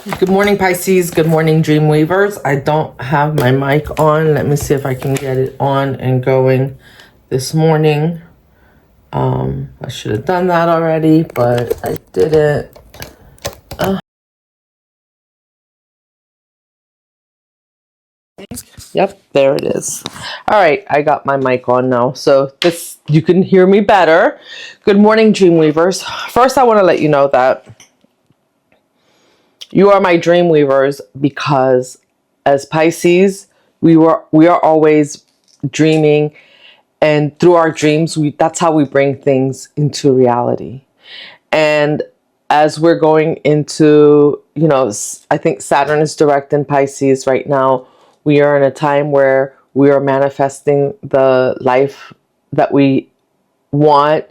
Good morning, Pisces. Good morning, Dreamweavers. I don't have my mic on. Let me see if I can get it on and going this morning. I should have done that already, but I didn't. Yep, there it is. All right, I got my mic on now. So this, you can hear me better. Good morning, Dreamweavers. First, I want to let you know that you are my Dreamweavers because as Pisces, we are always dreaming, and through our dreams, that's how we bring things into reality. And as we're going into, I think Saturn is direct in Pisces right now. We are in a time where we are manifesting the life that we want.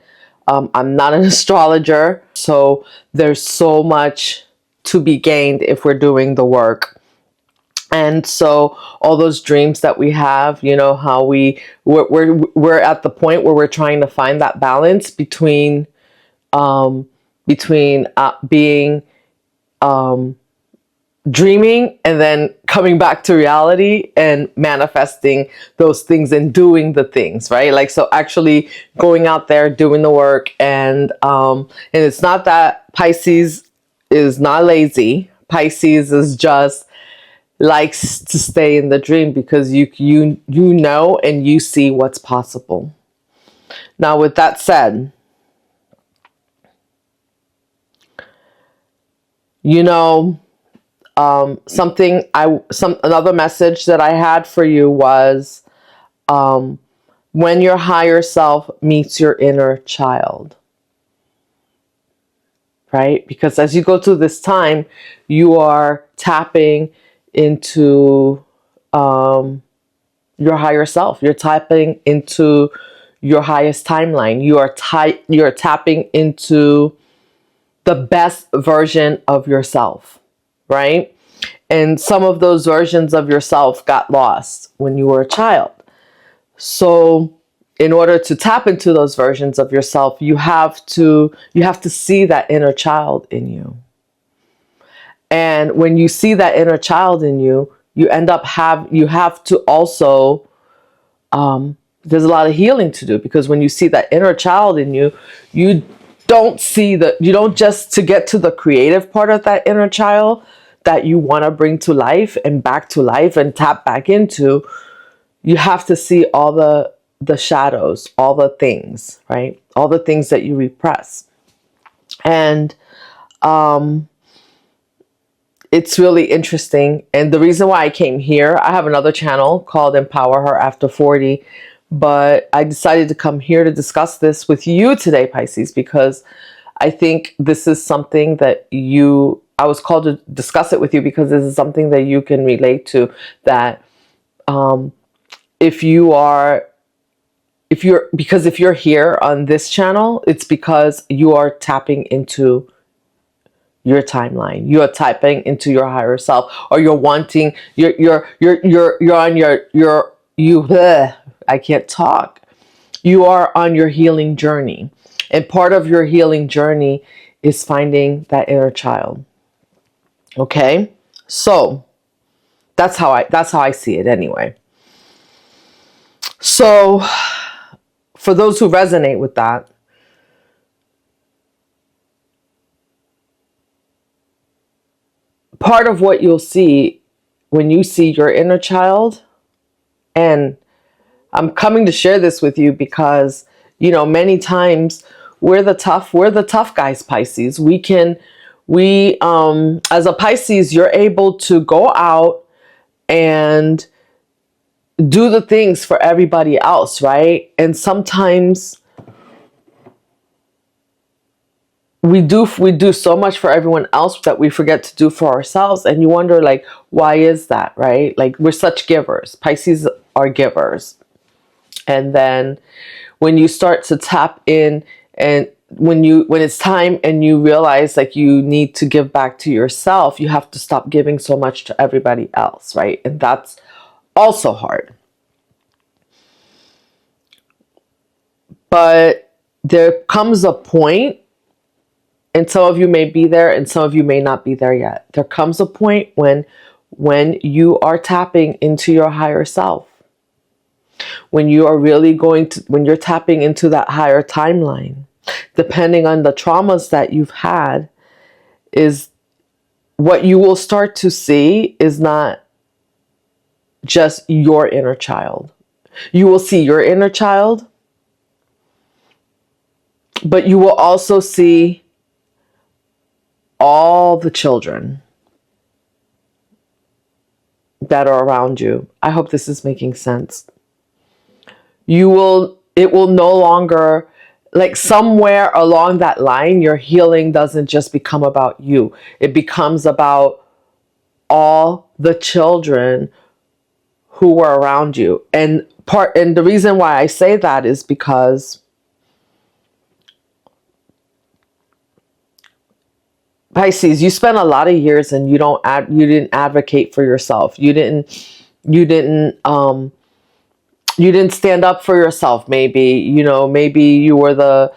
I'm not an astrologer, so there's so much to be gained if we're doing the work. And so all those dreams that we have, how we're at the point where we're trying to find that balance between being dreaming and then coming back to reality and manifesting those things and doing the things, right? Like, so actually going out there, doing the work. And it's not that Pisces is not lazy. Pisces is just likes to stay in the dream because you know and you see what's possible. Now, with that said, another message that I had for you was when your higher self meets your inner child, right? Because as you go through this time, you are tapping into your higher self. You're tapping into your highest timeline. You're tapping into the best version of yourself, right? And some of those versions of yourself got lost when you were a child. So in order to tap into those versions of yourself, you have to see that inner child in you. And when you see that inner child in you, you have to also there's a lot of healing to do, because when you see that inner child in you, you don't just to get to the creative part of that inner child that you want to bring to life and back to life and tap back into. You have to see all the shadows, all the things, right? All the things that you repress. And it's really interesting. And the reason why I came here, I have another channel called Empower Her After 40, but I decided to come here to discuss this with you today, Pisces, because I think this is something that I was called to discuss it with you because this is something that you can relate to, that if you're here on this channel, it's because you are tapping into your timeline. You are tapping into your higher self, or you're wanting, I can't talk. You are on your healing journey. And part of your healing journey is finding that inner child. Okay? So that's how I see it anyway. So for those who resonate with that, part of what you'll see when you see your inner child, and I'm coming to share this with you because, many times we're the tough guys, Pisces. As a Pisces, you're able to go out and do the things for everybody else, right? And sometimes we do so much for everyone else that we forget to do for ourselves. And you wonder, like, why is that, right? Like, we're such givers. Pisces are givers. And then when you start to tap in, and when it's time and you realize like you need to give back to yourself, you have to stop giving so much to everybody else, right? And that's also hard. But there comes a point And some of you may be there and some of you may not be there yet. There comes a point when you are tapping into your higher self, when you are really when you're tapping into that higher timeline, depending on the traumas that you've had, is what you will start to see is not just your inner child. You will see your inner child, but you will also see all the children that are around you. I hope this is making sense. It will no longer, like somewhere along that line, your healing doesn't just become about you. It becomes about all the children who were around you. And the reason why I say that is because Pisces, you spent a lot of years and you didn't advocate for yourself. You didn't stand up for yourself. Maybe, maybe you were the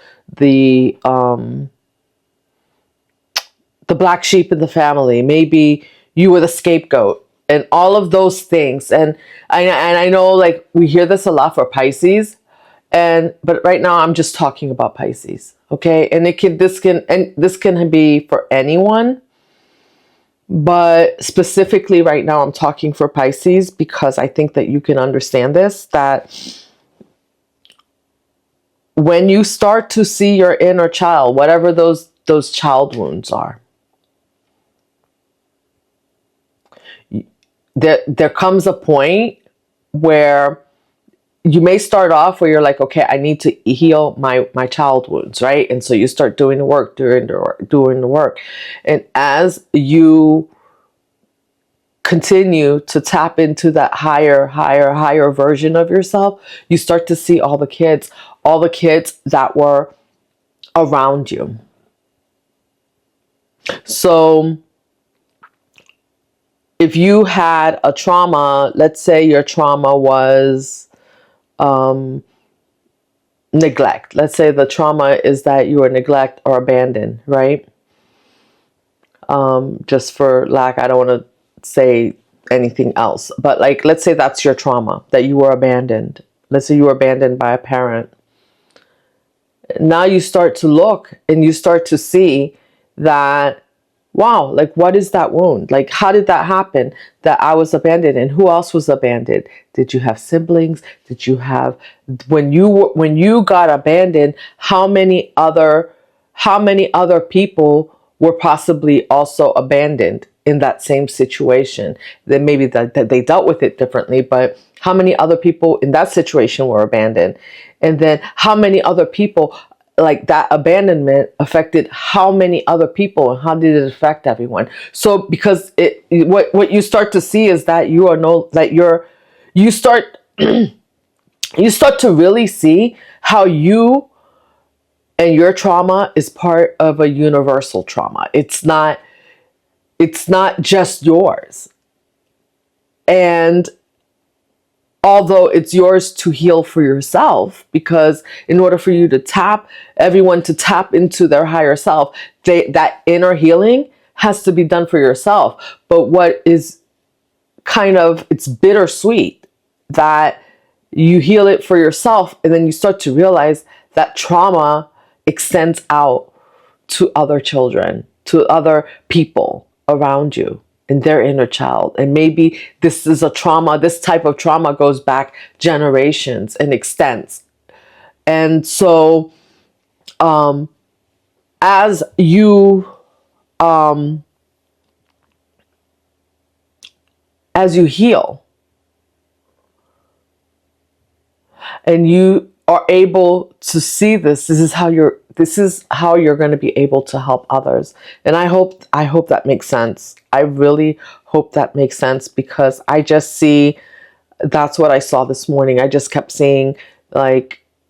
black sheep in the family. Maybe you were the scapegoat and all of those things. And I know, like, we hear this a lot for Pisces, but right now I'm just talking about Pisces. Okay. And this can be for anyone, but specifically right now I'm talking for Pisces because I think that you can understand this, that when you start to see your inner child, whatever those child wounds are, there comes a point where you may start off where you're like, okay, I need to heal my child wounds, right? And so you start doing the work, doing the work. And as you continue to tap into that higher version of yourself, you start to see all the kids that were around you. So if you had a trauma, let's say your trauma was neglect. Let's say the trauma is that you were neglect or abandoned, right? Just for lack, I don't want to say anything else, but like, let's say that's your trauma, that you were abandoned. Let's say you were abandoned by a parent. Now you start to look and you start to see that, wow, like, what is that wound? Like, how did that happen that I was abandoned, and who else was abandoned? Did you have siblings? Did you have, when you got abandoned, how many other people were possibly also abandoned in that same situation? Then maybe that they dealt with it differently, but how many other people in that situation were abandoned? And then how many other people, like, that abandonment affected how many other people, and how did it affect everyone? So because what you start to see is that you start to really see how you and your trauma is part of a universal trauma. It's not just yours. And although it's yours to heal for yourself, because in order for you to everyone to tap into their higher self, that inner healing has to be done for yourself. But what is it's bittersweet that you heal it for yourself, and then you start to realize that trauma extends out to other children, to other people around you and their inner child. And maybe this type of trauma goes back generations and extends. And so as you heal and you are able to see this is how you're going to be able to help others. And I hope that makes sense. I really hope that makes sense, because I just see, that's what I saw this morning. I just kept seeing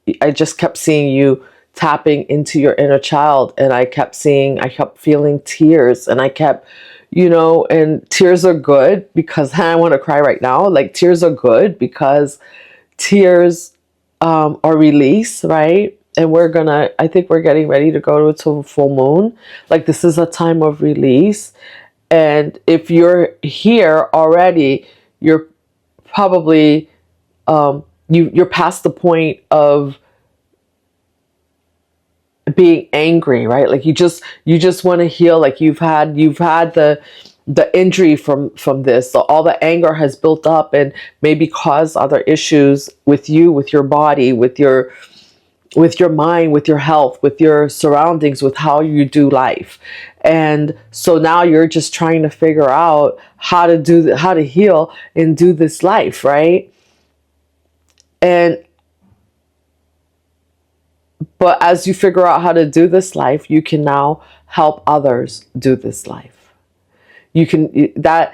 you tapping into your inner child, and I kept feeling tears, and I kept, and tears are good, because I want to cry right now. Like, tears are good because tears are release, right? And I think we're getting ready to go to a full moon. Like, this is a time of release. And if you're here already, you're probably, you're past the point of being angry, right? Like, you just want to heal. Like, you've had the injury from this, so all the anger has built up and maybe caused other issues with you, with your body, with your mind, with your health, with your surroundings, with how you do life. And so now you're just trying to figure out how to heal and do this life, right? But as you figure out how to do this life, you can now help others do this life. You can, that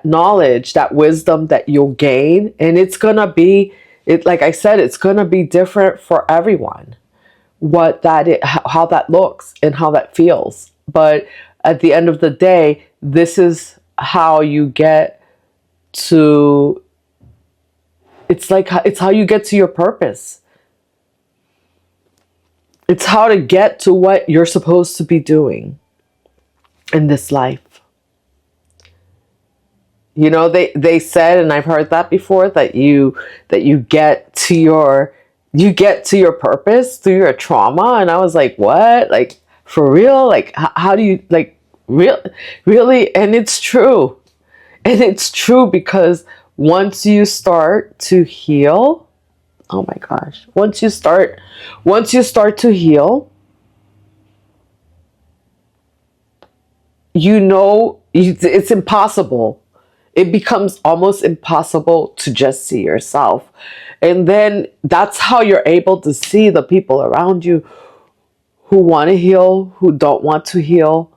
knowledge, that wisdom that you'll gain, and it's gonna be, like I said, it's gonna be different for everyone, how that looks and how that feels. But at the end of the day, this is how you get to, it's how you get to your purpose. It's how to get to what you're supposed to be doing in this life. You know, they said, and I've heard that before, that you get to your purpose through your trauma. And I was like, what? Like, for real? Like, how do you, like, really? And it's true. And it's true, because once you start to heal, oh my gosh, once you start to heal, it's impossible. It becomes almost impossible to just see yourself. And then that's how you're able to see the people around you who want to heal, who don't want to heal,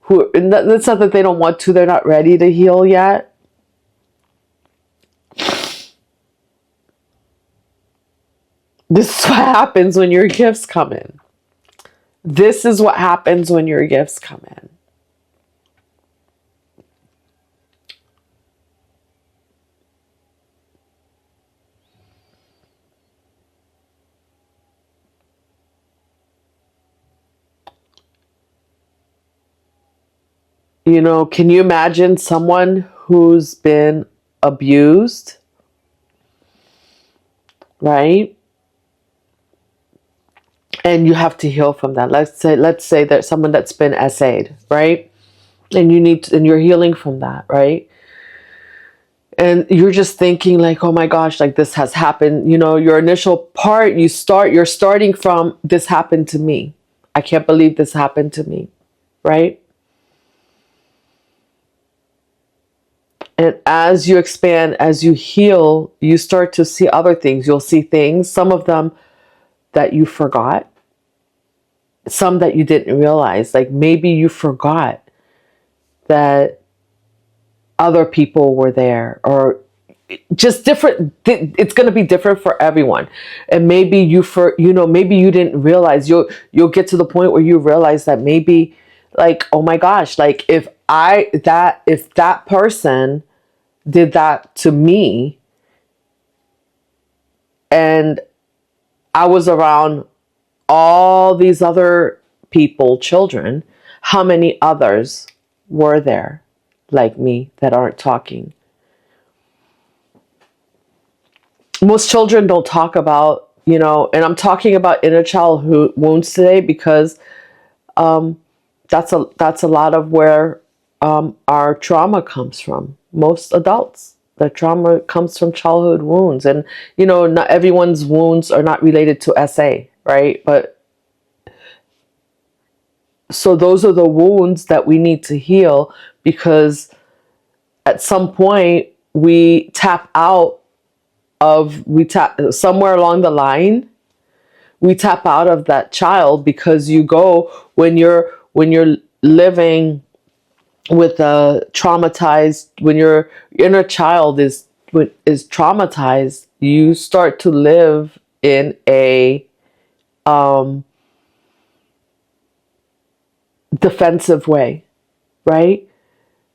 and that's not that they don't want to, they're not ready to heal yet. This is what happens when your gifts come in. This is what happens when your gifts come in. You know, can you imagine someone who's been abused, right? And you have to heal from that. Let's say there's someone that's been SA'd, right? And you're healing from that, right? And you're just thinking like, oh my gosh, like, this has happened. You know, your initial part, you're starting from, this happened to me. I can't believe this happened to me, right? And as you expand, as you heal, you start to see other things. You'll see things, some of them that you forgot, some that you didn't realize. Like, maybe you forgot that other people were there, or just different. It's going to be different for everyone. And maybe maybe you didn't realize, you'll get to the point where you realize that maybe, like, oh my gosh, like, if that person did that to me, and I was around all these other people, children, how many others were there like me that aren't talking? Most children don't talk about, and I'm talking about inner child wounds today, because that's a lot of where our trauma comes from. Most adults, the trauma comes from childhood wounds. And not everyone's wounds are not related to SA, right? But so those are the wounds that we need to heal, because at some point we tap somewhere along the line, we tap out of that child, because when you're living with a traumatized, when your inner child is traumatized, you start to live in a defensive way, right?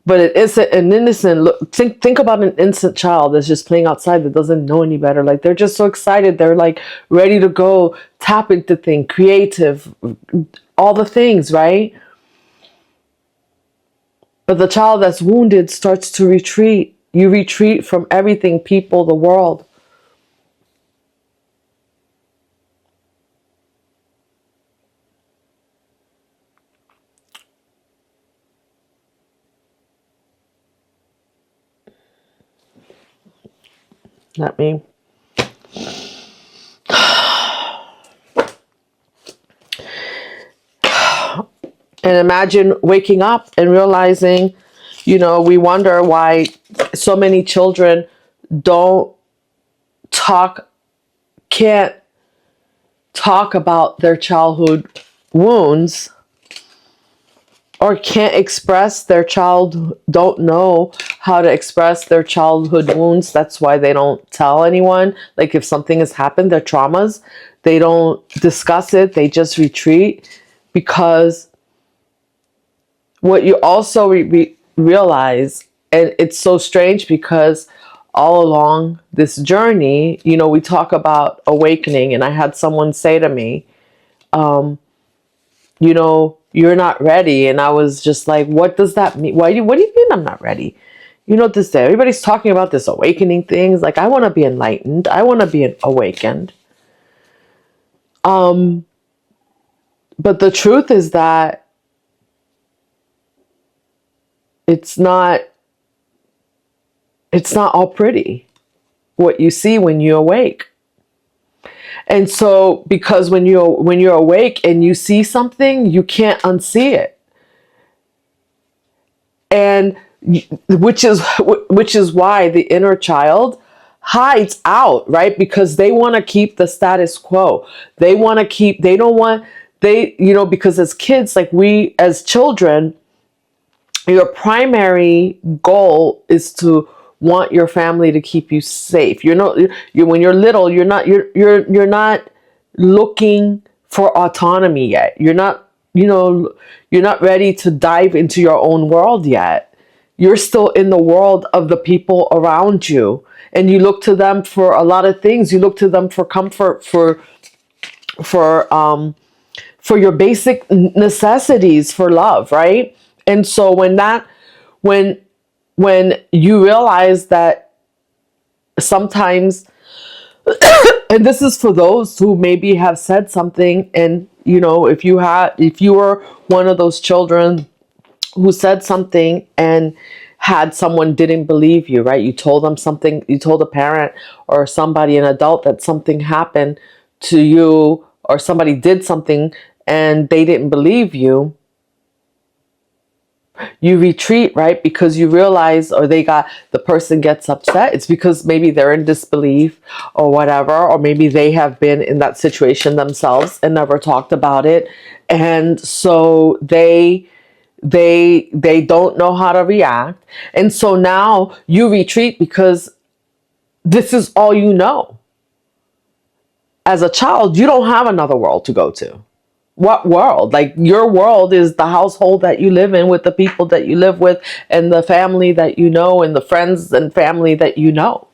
But it isn't an innocent. Think about an innocent child that's just playing outside that doesn't know any better. Like they're just so excited. They're like ready to go tap into things, creative, all the things, right? But the child that's wounded starts to retreat. You retreat from everything, people, the world. Let me. And imagine waking up and realizing, we wonder why so many children don't talk, can't talk about their childhood wounds, or can't express their don't know how to express their childhood wounds. That's why they don't tell anyone. Like if something has happened, their traumas, they don't discuss it. They just retreat. Because what you also realize, and it's so strange because all along this journey, we talk about awakening, and I had someone say to me, you're not ready. And I was just like, what does that mean? What do you mean I'm not ready? Everybody's talking about this awakening things. Like, I want to be enlightened. I want to be awakened. But the truth is that it's not all pretty what you see when you awake. And so, because when you're awake and you see something, you can't unsee it. And which is why the inner child hides out, right? Because they want to keep the status quo. They don't want, because as kids, like we as children, your primary goal is to want your family to keep you safe. When you're little, you're not looking for autonomy yet. You're not ready to dive into your own world yet. You're still in the world of the people around you, and you look to them for a lot of things. You look to them for comfort, for your basic necessities, for love, right? And so when you realize that sometimes, and this is for those who maybe have said something, and if you were one of those children who said something and had someone didn't believe you, right? You told them something, you told a parent or somebody, an adult, that something happened to you, or somebody did something and they didn't believe you. You retreat, right? Because you realize, or the person gets upset. It's because maybe they're in disbelief or whatever, or maybe they have been in that situation themselves and never talked about it. And so they don't know how to react. And so now you retreat because this is all you know. As a child, you don't have another world to go to. What world? Like, your world is the household that you live in, with the people that you live with, and the family that you know, and the friends and family that you know,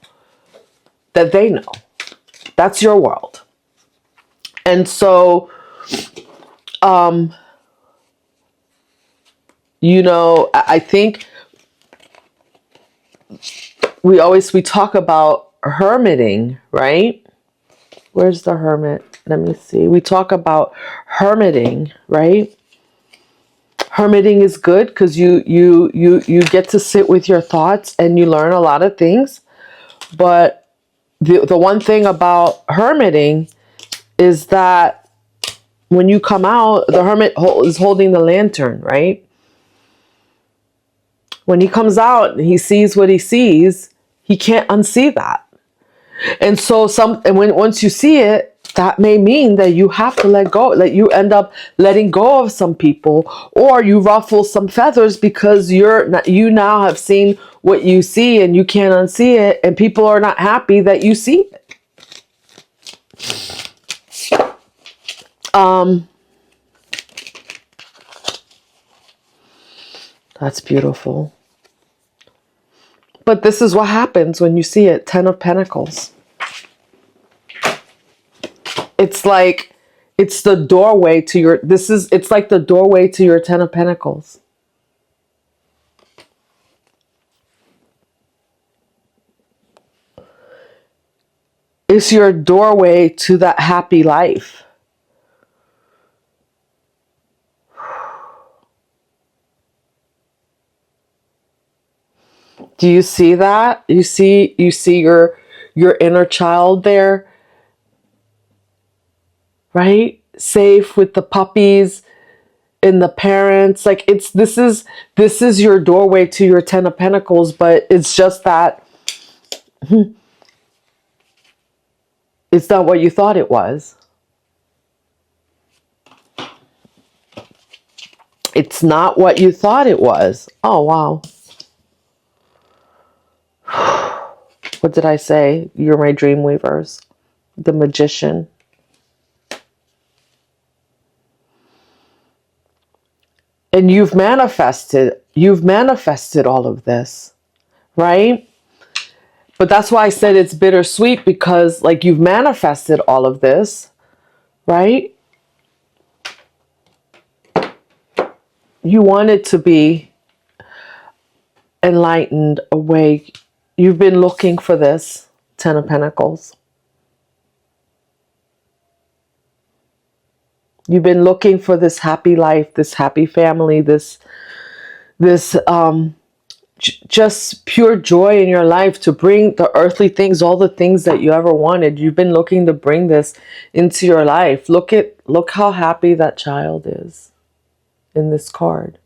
that they know. That's your world. And so, I think we talk about hermiting, right? Where's the hermit? Let me see. We talk about hermiting, right? Hermiting is good because you get to sit with your thoughts and you learn a lot of things. But the one thing about hermiting is that when you come out, the hermit is holding the lantern, right? When he comes out and he sees what he sees, he can't unsee that. And so once you see it, that may mean that you have to let go, that you end up letting go of some people, or you ruffle some feathers because you now have seen what you see and you can't unsee it, and people are not happy that you see it. That's beautiful. But this is what happens when you see it. 10 of Pentacles. It's like, it's the doorway to your, it's like the doorway to your 10 of Pentacles. It's your doorway to that happy life. Do you see that? You see your inner child there, right? Safe with the puppies and the parents. Like this is your doorway to your 10 of Pentacles, but it's just that it's not what you thought it was. It's not what you thought it was. Oh, wow. What did I say? You're my DreamWeavers. The Magician. And you've manifested all of this, right? But that's why I said it's bittersweet, because like you've manifested all of this, right? You want it to be enlightened, awake. You've been looking for this, 10 of Pentacles. You've been looking for this happy life, this happy family, this just pure joy in your life, to bring the earthly things, all the things that you ever wanted. You've been looking to bring this into your life. Look how happy that child is in this card.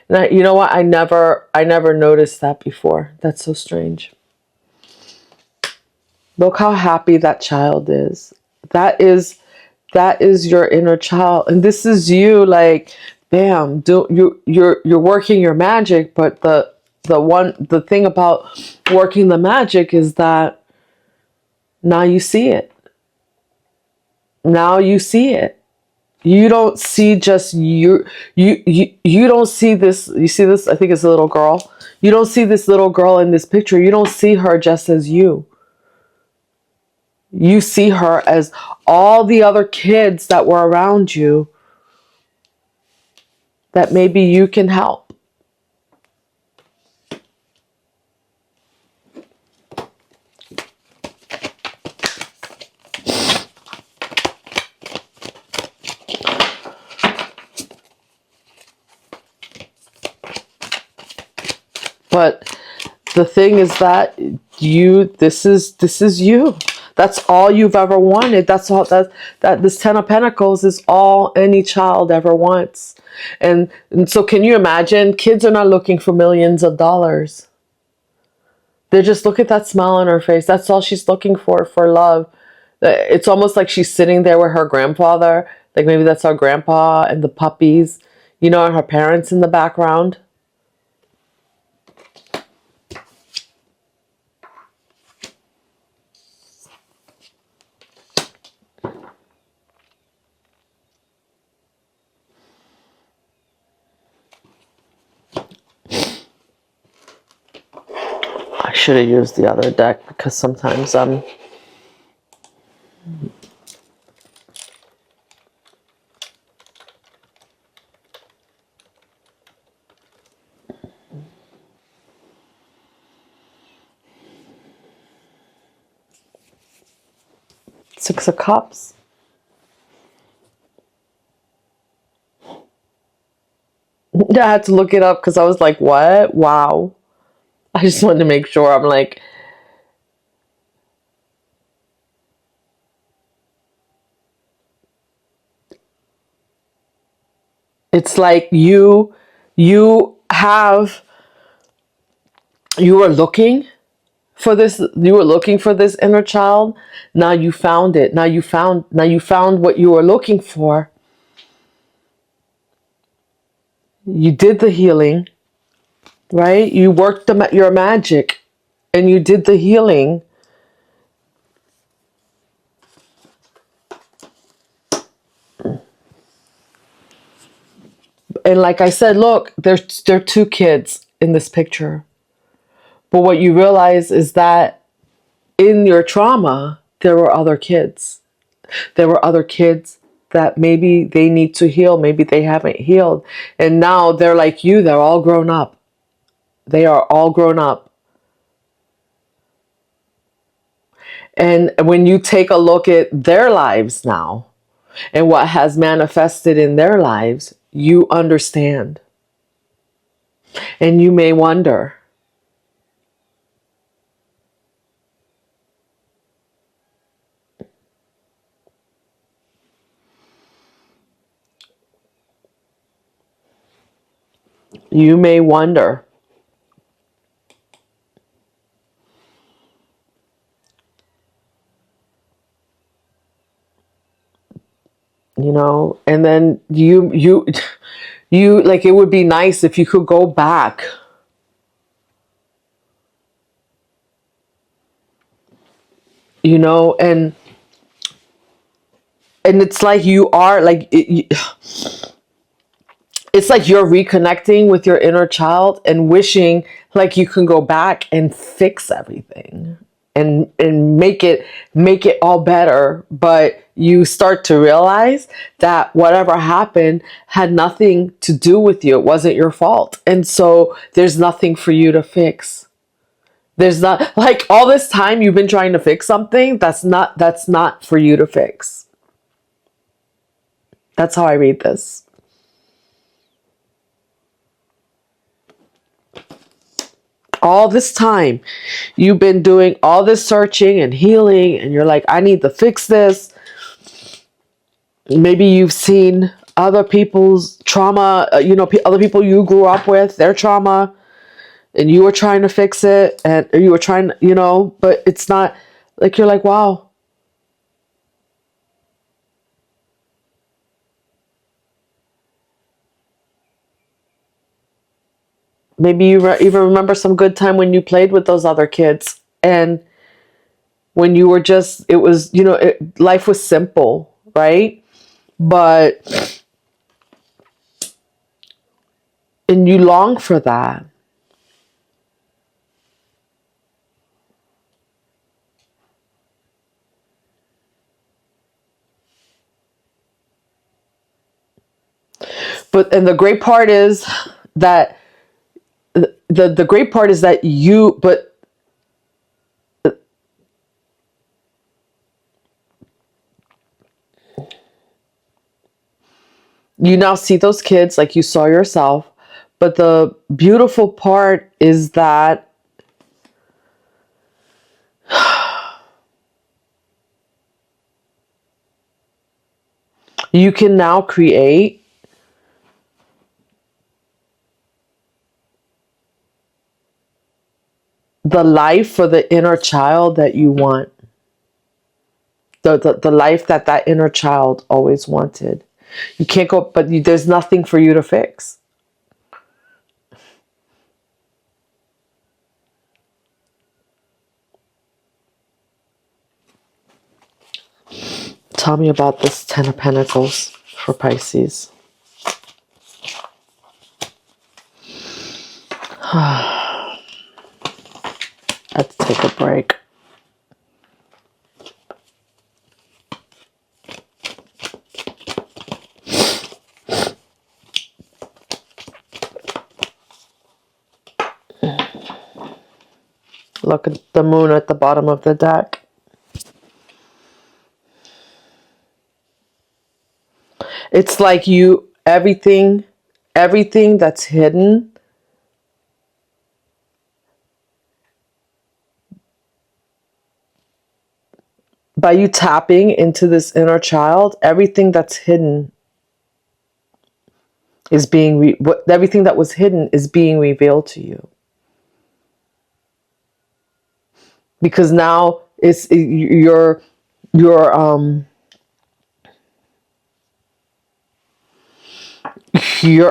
Now, you know what? I never noticed that before. That's so strange. Look how happy that child is. That is your inner child, and this is you. Like, bam, you're working your magic. But the thing about working the magic is that now you see it. Now you see it. You don't see just you don't see this. You see this? I think it's a little girl. You don't see this little girl in this picture. You don't see her just as you. You see her as all the other kids that were around you that maybe you can help. But the thing is that this is you. That's all you've ever wanted. That's all that this 10 of Pentacles is all any child ever wants. And so can you imagine? Kids are not looking for millions of dollars. They're just, look at that smile on her face. That's all she's looking for love. It's almost like she's sitting there with her grandfather. Like maybe that's our grandpa and the puppies, and her parents in the background. I should have used the other deck, because sometimes Six of Cups. I had to look it up because I was like, what? Wow. I just wanted to make sure. I'm like, it's like you were looking for this. You were looking for this inner child. Now you found it. Now you found what you were looking for. You did the healing, right? You worked your magic, and you did the healing. And like I said, look, they're two kids. in this picture. But what you realize is that in your trauma, there were other kids. There were other kids that maybe they need to heal. Maybe they haven't healed. And now they're like you. They're all grown up. They are all grown up. And when you take a look at their lives now and what has manifested in their lives, you understand. And you may wonder, you may wonder, you know, and then you like, it would be nice if you could go back, you know, and it's like you are like it's like you're reconnecting with your inner child and wishing like you can go back and fix everything and make it all better. But you start to realize that whatever happened had nothing to do with you. It wasn't your fault. And so there's nothing for you to fix. There's not, like, all this time you've been trying to fix something that's not for you to fix. That's how I read this. All this time you've been doing all this searching and healing, and you're like, I need to fix this. Maybe you've seen other people's trauma, other people you grew up with, their trauma, and you were trying to fix it, and you were trying, but it's not like, you're like, wow. Maybe you even remember some good time when you played with those other kids, and when you were just, it was, life was simple, right? But, and you long for that. But, and the great part is that, the great part is that you now see those kids like you saw yourself. But the beautiful part is that you can now create the life for the inner child that you want. The life that inner child always wanted. You can't go, but there's nothing for you to fix. Tell me about this Ten of Pentacles for Pisces. Let's take a break. Look at the moon at the bottom of the deck. It's like everything that's hidden, by you tapping into this inner child, everything that's hidden is everything that was hidden is being revealed to you. Because now it's your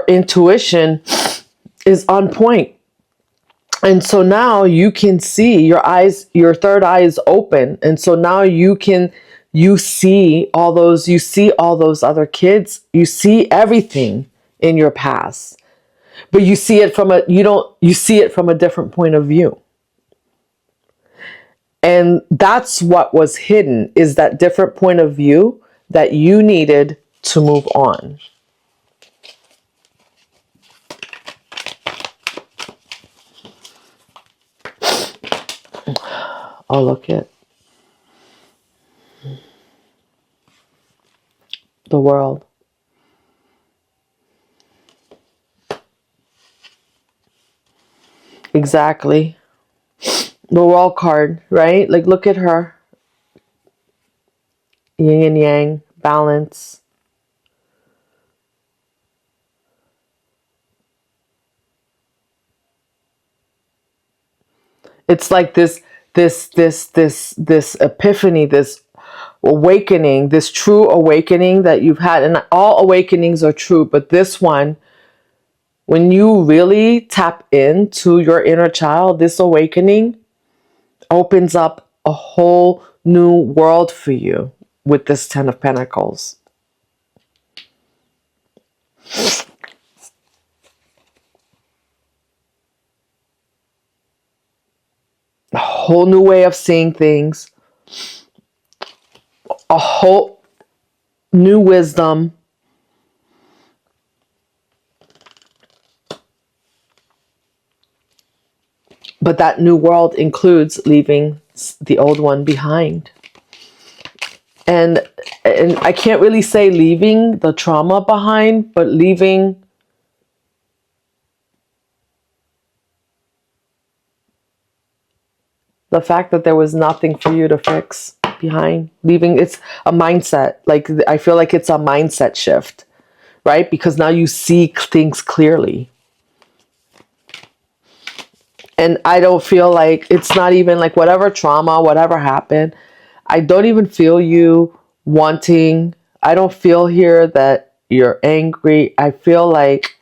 intuition is on point. And so now you can see, your third eye is open. And so now you see all those other kids. You see everything in your past. But you see it from you see it from a different point of view. And that's what was hidden, is that different point of view that you needed to move on. Oh, look at the world. Exactly. The world card, right? Like, look at her. Yin and yang, balance. It's like this epiphany, this awakening, this true awakening that you've had. And all awakenings are true, but this one, when you really tap into your inner child, this awakening opens up a whole new world for you with this Ten of Pentacles. A whole new way of seeing things, a whole new wisdom. But that new world includes leaving the old one behind. And I can't really say leaving the trauma behind, but leaving the fact that there was nothing for you to fix behind. Leaving, it's a mindset. Like, I feel like it's a mindset shift, right? Because now you see things clearly. And I don't feel like, it's not even like whatever trauma, whatever happened, I don't even feel you wanting, I don't feel here that you're angry. I feel like,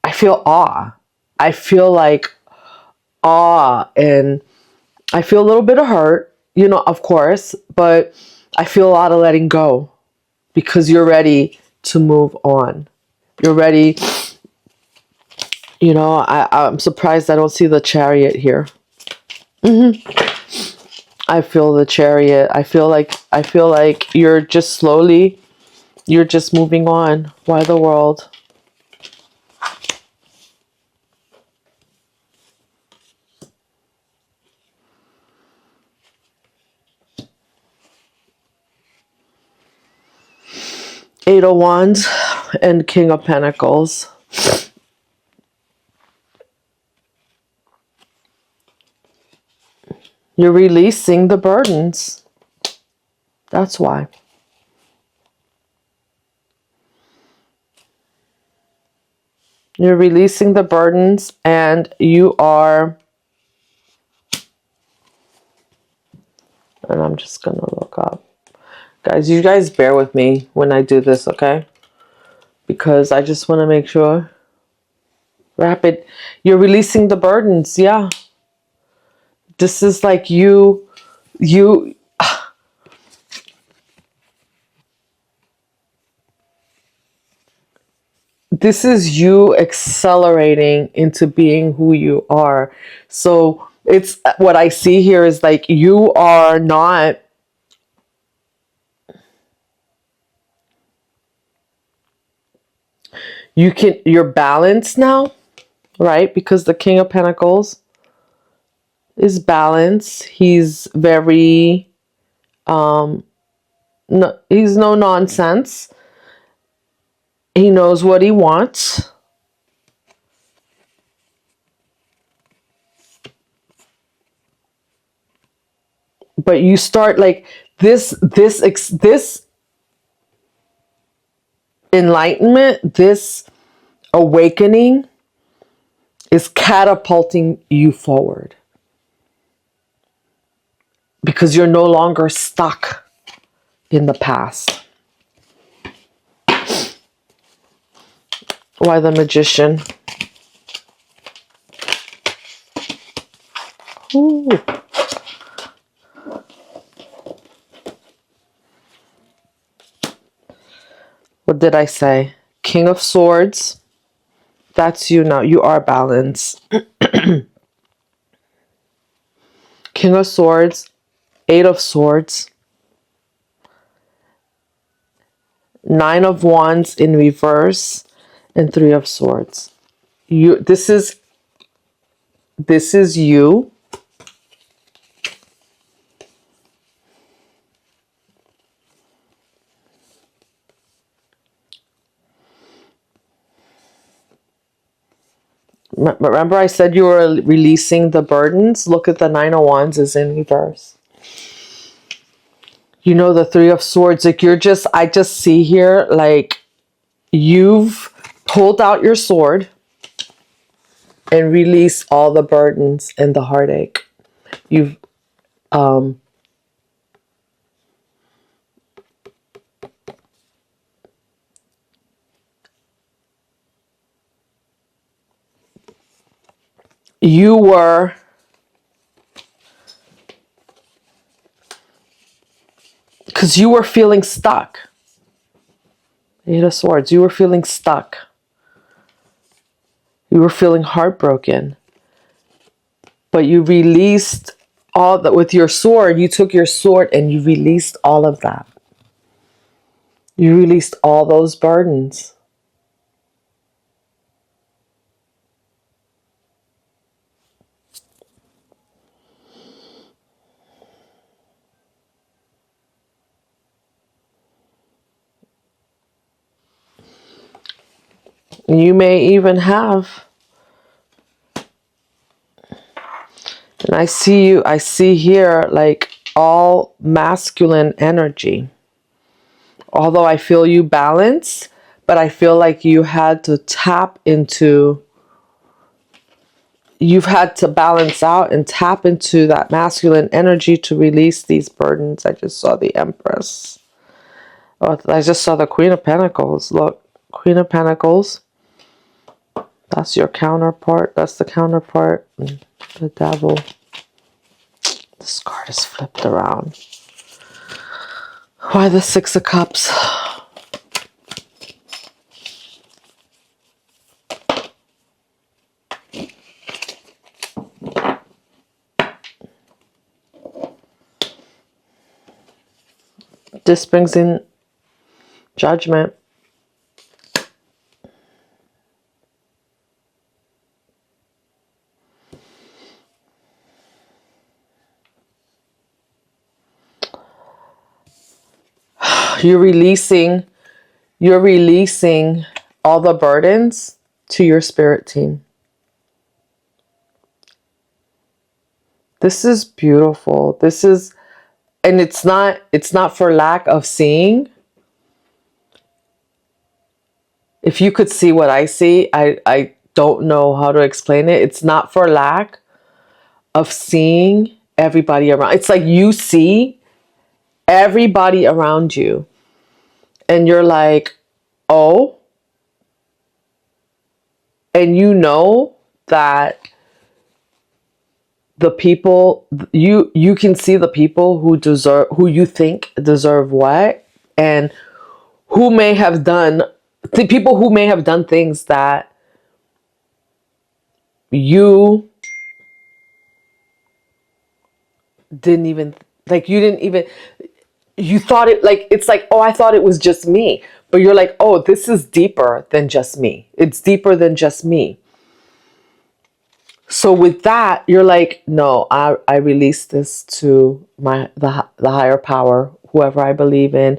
I feel awe. I feel like awe, and I feel a little bit of hurt, you know, of course, but I feel a lot of letting go because you're ready to move on. You're ready. You know, I'm surprised I don't see the Chariot here. I feel the Chariot. I feel like you're just slowly, you're just moving on. Why the world? Eight of Wands and King of Pentacles. You're releasing the burdens. That's why. You're releasing the burdens, and you are, and I'm just going to look up. Guys, you guys bear with me when I do this, okay? Because I just want to make sure. Rapid. You're releasing the burdens, yeah. This is like you, this is you accelerating into being who you are. So it's, what I see here is like you are not, you're balanced now, right? Because the King of Pentacles is balanced. He's very, no, he's no nonsense. He knows what he wants. But you start like this enlightenment, this awakening is catapulting you forward. Because you're no longer stuck in the past. Why the Magician? Ooh. What did I say? King of Swords. That's you now. You are balanced. King of Swords. Eight of Swords. Nine of Wands in reverse. And Three of Swords. This is you. Remember I said you were releasing the burdens? Look at the Nine of Wands is in reverse. You know, the Three of Swords, like I just see here, like you've pulled out your sword and released all the burdens and the heartache. You were because you were feeling stuck. Eight of Swords, you were feeling stuck. You were feeling heartbroken. But you released all that with your sword. You took your sword and you released all of that. You released all those burdens. You may even have, and I see here like all masculine energy. Although I feel you balanced, but I feel like you had to tap into, you've had to balance out and tap into that masculine energy to release these burdens. I just saw the Empress. Oh, I just saw the Queen of Pentacles. Look, Queen of Pentacles. That's your counterpart. That's the counterpart. The Devil. This card is flipped around. Why the Six of Cups? This brings in judgment. You're releasing all the burdens to your spirit team. This is beautiful. This is, and it's not for lack of seeing. If you could see what I see, I don't know how to explain it. It's not for lack of seeing everybody around. It's like you see everybody around you and you're like, oh, and you know that the people, you can see the people who you think deserve what, and who may have done, the people who may have done things that you didn't even, like you thought it, like, it's like, oh, I thought it was just me. But you're like, oh, this is deeper than just me. It's deeper than just me. So with that, you're like, no, I release this to the higher power, whoever I believe in,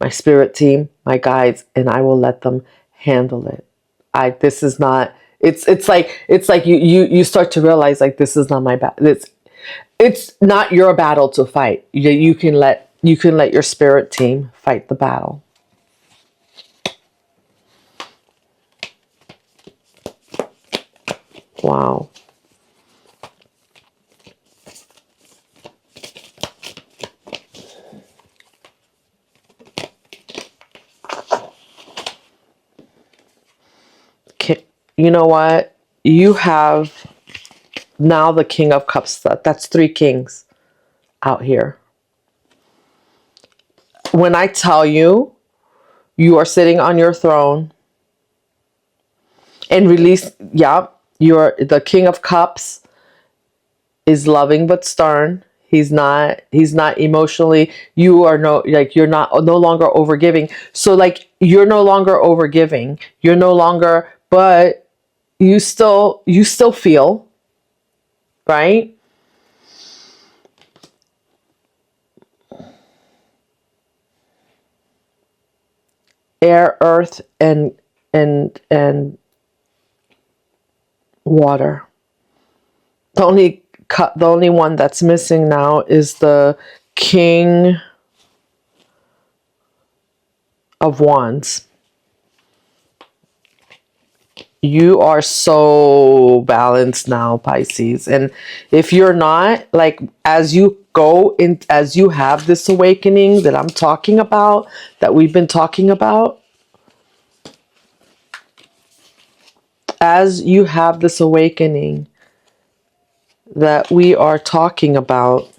my spirit team, my guides, and I will let them handle it. This is not, it's like you start to realize, like, this is not my battle. It's not your battle to fight. You can let your spirit team fight the battle. Wow. You know what? You have now the King of Cups. That's three kings out here. When I tell you, you are sitting on your throne and release. Yeah, you're the King of Cups is loving but stern. He's not emotionally, you are you're not no longer overgiving. So like you're no longer overgiving. You're no longer, but you still feel, right? Air, earth, and water. The only one that's missing now is the King of Wands. You are so balanced now, Pisces. And if you're not, like, as you go in, as you have this awakening that I'm talking about, that we've been talking about, as you have this awakening that we are talking about,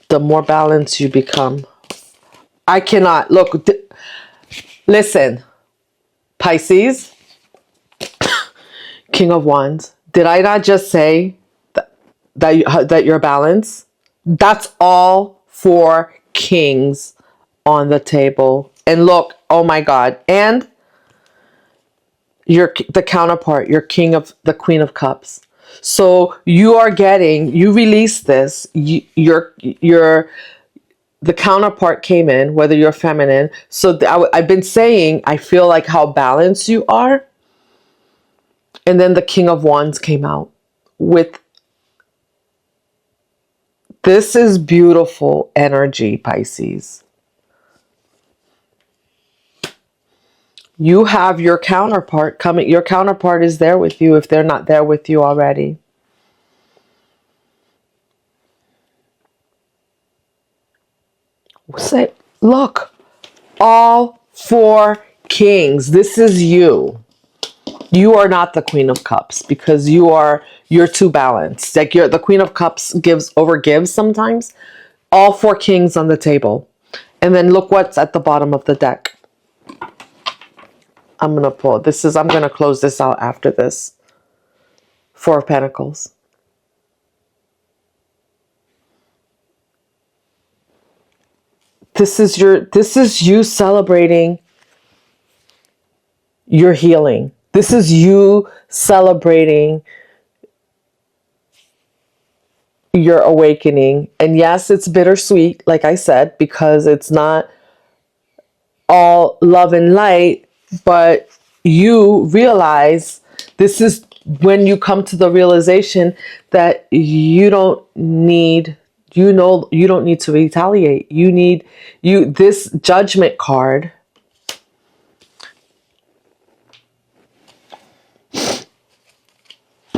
the more balanced you become. I cannot look. Listen, Pisces, King of Wands. Did I not just say that you're balanced? That's all four kings on the table. And look, oh my God. And you're the counterpart, you're the Queen of Cups. So you release this, the counterpart came in, whether you're feminine. So I've been saying, I feel like how balanced you are. And then the King of Wands came out with, this is beautiful energy, Pisces. You have your counterpart coming. Your counterpart is there with you if they're not there with you already. Say, look, all four kings. This is you. You are not the Queen of Cups because you're too balanced. Like the Queen of Cups overgives sometimes. All four kings on the table. And then look what's at the bottom of the deck. I'm going to pull. I'm going to close this out after this. Four of Pentacles. This is you celebrating your healing. This is you celebrating your awakening. And yes, it's bittersweet, like I said, because it's not all love and light, but you realize this is when you come to the realization that you don't need to retaliate. This Judgment card.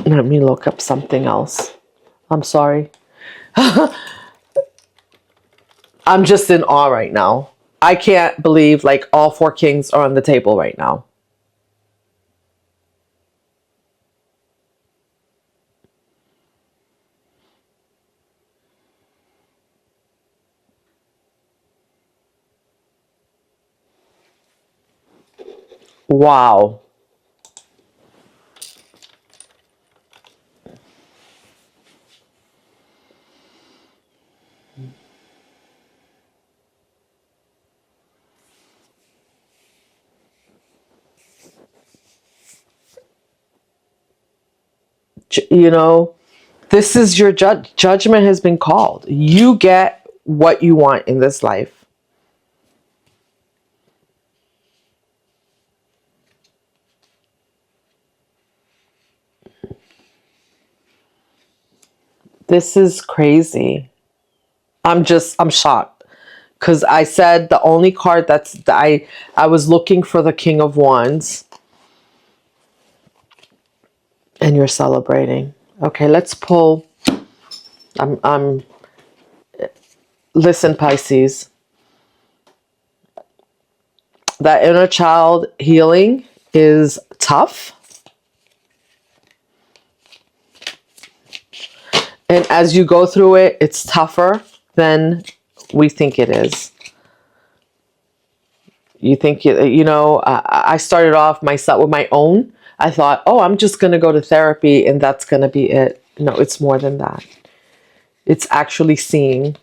Let me look up something else. I'm sorry. I'm just in awe right now. I can't believe like all four kings are on the table right now. Wow. You know, this is your judgment has been called. You get what you want in this life. This is crazy. I'm shocked. Because I said the only card I was looking for the King of Wands. And you're celebrating. Okay, let's pull. Listen, Pisces. That inner child healing is tough. And as you go through it, it's tougher than we think it is. You think, I started off myself with my own. I thought, oh, I'm just going to go to therapy and that's going to be it. No, it's more than that. It's actually seeing.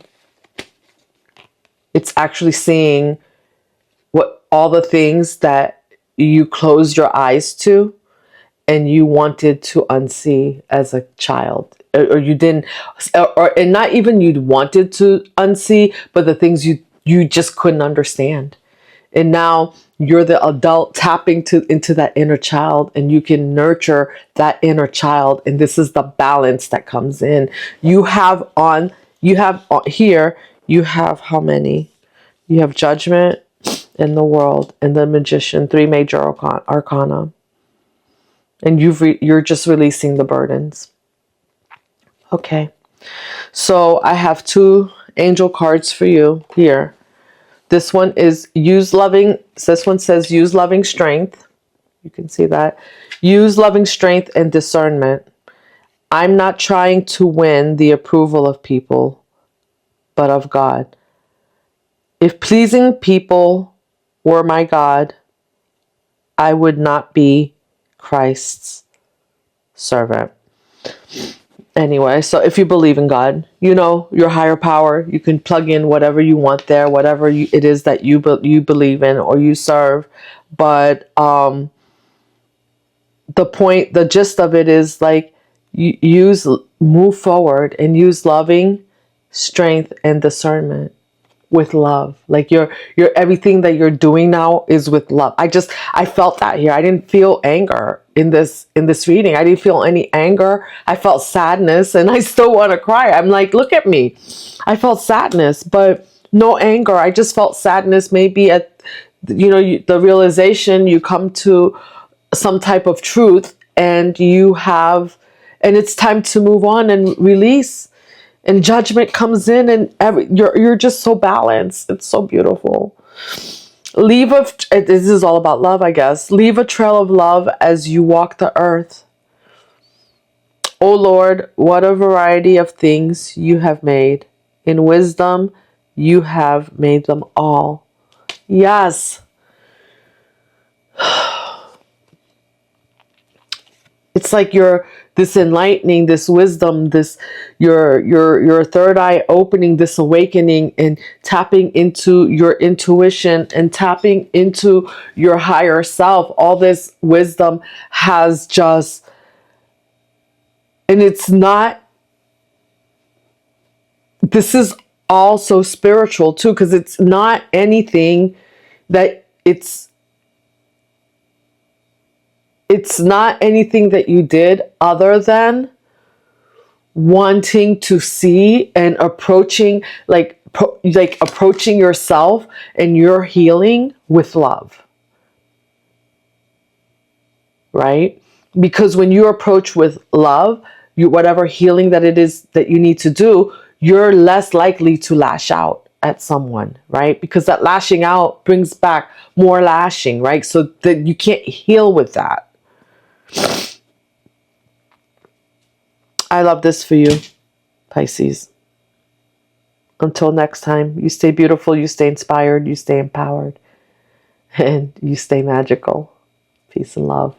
It's actually seeing what all the things that you closed your eyes to and you wanted to unsee as a child, or you didn't, and not even you'd wanted to unsee, but the things you just couldn't understand. And now you're the adult tapping into that inner child, and you can nurture that inner child. And this is the balance that comes in. Here, you have how many? You have Judgment in the World and the Magician, 3 major arcana. And you're just releasing the burdens. Okay. So I have 2 angel cards for you here. This one is this one says use loving strength. You can see that. Use loving strength and discernment. I'm not trying to win the approval of people, but of God. If pleasing people were my God, I would not be Christ's servant. Anyway, so if you believe in God, your higher power, you can plug in whatever you want there, whatever it is that you believe in or you serve. But the gist of it is like move forward and use loving strength and discernment with love. Like your everything that you're doing now is with love. I felt that here. I didn't feel anger in this reading. I didn't feel any anger. I felt sadness, and I still want to cry. I'm like, look at me. I felt sadness, but no anger. I just felt sadness. Maybe at the realization you come to some type of truth, and it's time to move on and release. And judgment comes in, and you're just so balanced. It's so beautiful. This is all about love, I guess. Leave a trail of love as you walk the earth. O Lord, what a variety of things you have made. In wisdom, you have made them all. Yes. It's like this enlightening, this wisdom, this your third eye opening, this awakening, and tapping into your intuition and tapping into your higher self. All this wisdom has just, and it's not, this is also spiritual too, because it's not anything that it's not anything that you did other than wanting to see and approaching, approaching yourself and your healing with love. Right? Because when you approach with love, whatever healing that it is that you need to do, you're less likely to lash out at someone, right? Because that lashing out brings back more lashing, right? So that you can't heal with that. I love this for you, Pisces. Until next time, you stay beautiful, you stay inspired, you stay empowered, and you stay magical. Peace and love.